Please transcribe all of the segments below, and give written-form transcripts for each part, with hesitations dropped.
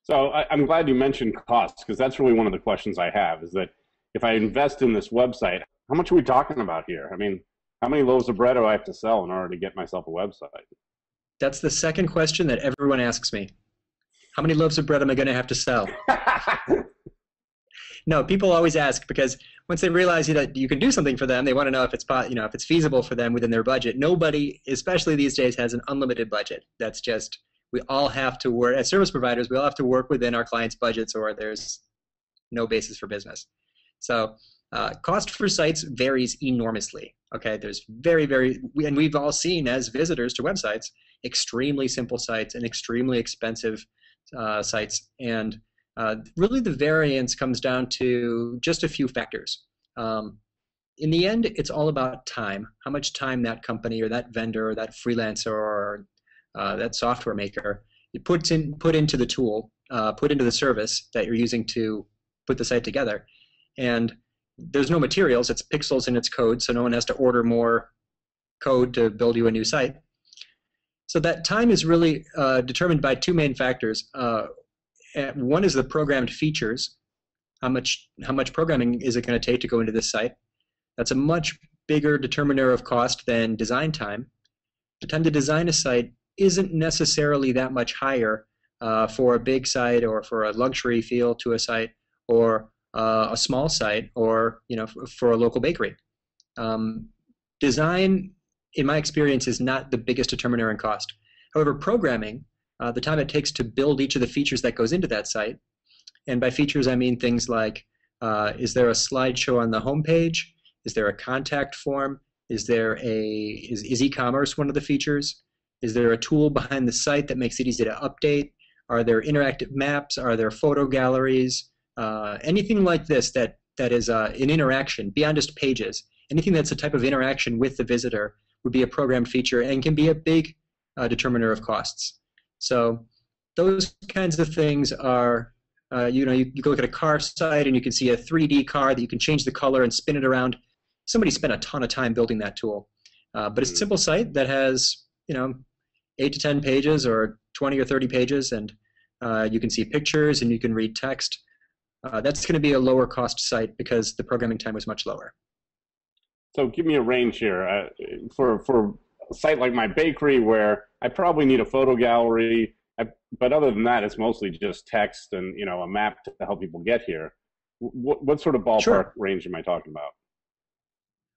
So I'm glad you mentioned costs because that's really one of the questions I have is that if I invest in this website, how much are we talking about here? I mean, how many loaves of bread do I have to sell in order to get myself a website? That's the second question that everyone asks me. How many loaves of bread am I going to have to sell? No, people always ask because once they realize that you can do something for them, they want to know if it's if it's feasible for them within their budget. Nobody, especially these days, has an unlimited budget. That's just we all have to work as service providers. We all have to work within our clients' budgets, or there's no basis for business. So cost for sites varies enormously. Okay, there's and we've all seen as visitors to websites extremely simple sites and extremely expensive sites, and really the variance comes down to just a few factors. In the end, it's all about time, how much time that company or that vendor or that freelancer or that software maker put into the tool, put into the service that you're using to put the site together. And there's no materials, it's pixels and it's code, so no one has to order more code to build you a new site. So that time is really determined by two main factors. One is the programmed features. How much programming is it going to take to go into this site? That's a much bigger determiner of cost than design time. The time to design a site isn't necessarily that much higher for a big site or for a luxury feel to a site or a small site or for a local bakery. Design, in my experience, is not the biggest determiner in cost. However, programming, the time it takes to build each of the features that goes into that site, and by features I mean things like, is there a slideshow on the homepage? Is there a contact form? Is e-commerce one of the features? Is there a tool behind the site that makes it easy to update? Are there interactive maps? Are there photo galleries? Anything like this that is an interaction beyond just pages. Anything that's a type of interaction with the visitor would be a programmed feature and can be a big determiner of costs. So those kinds of things are, you can look at a car site and you can see a 3D car that you can change the color and spin it around. Somebody spent a ton of time building that tool. But it's a simple site that has, 8 to 10 pages or 20 or 30 pages, and you can see pictures and you can read text. That's going to be a lower cost site because the programming time was much lower. So give me a range here. For a site like my bakery where I probably need a photo gallery, but other than that, it's mostly just text and a map to help people get here. What sort of ballpark range am I talking about?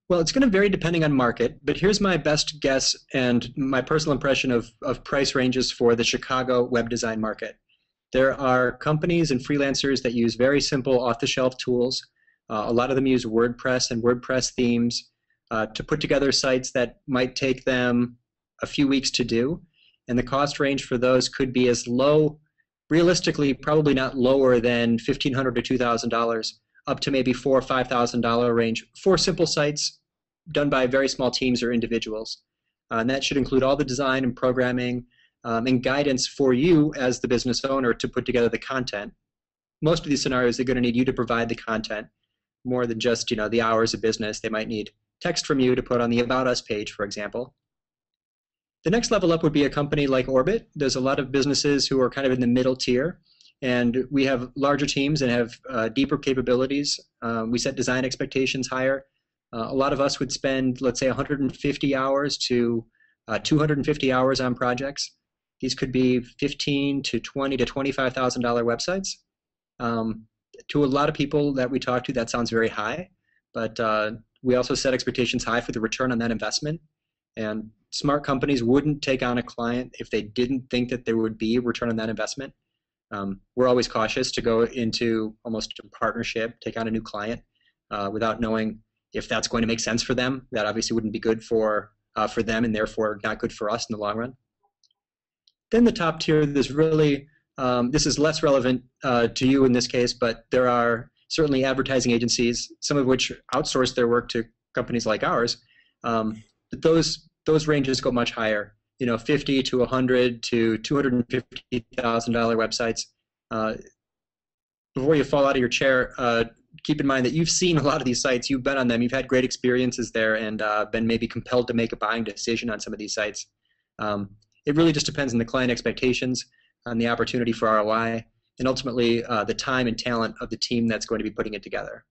Well, it's going to vary depending on market, but here's my best guess and my personal impression of price ranges for the Chicago web design market. There are companies and freelancers that use very simple off-the-shelf tools. A lot of them use WordPress and WordPress themes to put together sites that might take them a few weeks to do. And the cost range for those could be as low, realistically, probably not lower than $1,500 to $2,000, up to maybe $4,000 or $5,000 range for simple sites done by very small teams or individuals. And that should include all the design and programming and guidance for you as the business owner to put together the content. Most of these scenarios, they're going to need you to provide the content more than just the hours of business. They might need text from you to put on the About Us page, for example. The next level up would be a company like Orbit. There's a lot of businesses who are kind of in the middle tier, and we have larger teams and have deeper capabilities. We set design expectations higher. A lot of us would spend, let's say, 150 hours to 250 hours on projects. These could be $15,000 to $20,000 to $25,000 websites. To a lot of people that we talk to, that sounds very high, but we also set expectations high for the return on that investment. And smart companies wouldn't take on a client if they didn't think that there would be a return on that investment. We're always cautious to go into almost a partnership, take on a new client without knowing if that's going to make sense for them. That obviously wouldn't be good for them and therefore not good for us in the long run. Then the top tier, this is less relevant to you in this case, but there are certainly advertising agencies, some of which outsource their work to companies like ours. But those ranges go much higher. $50,000 to $100,000 to $250,000 websites. Before you fall out of your chair, keep in mind that you've seen a lot of these sites, you've been on them, you've had great experiences there, and been maybe compelled to make a buying decision on some of these sites. It really just depends on the client expectations, on the opportunity for ROI, and ultimately the time and talent of the team that's going to be putting it together.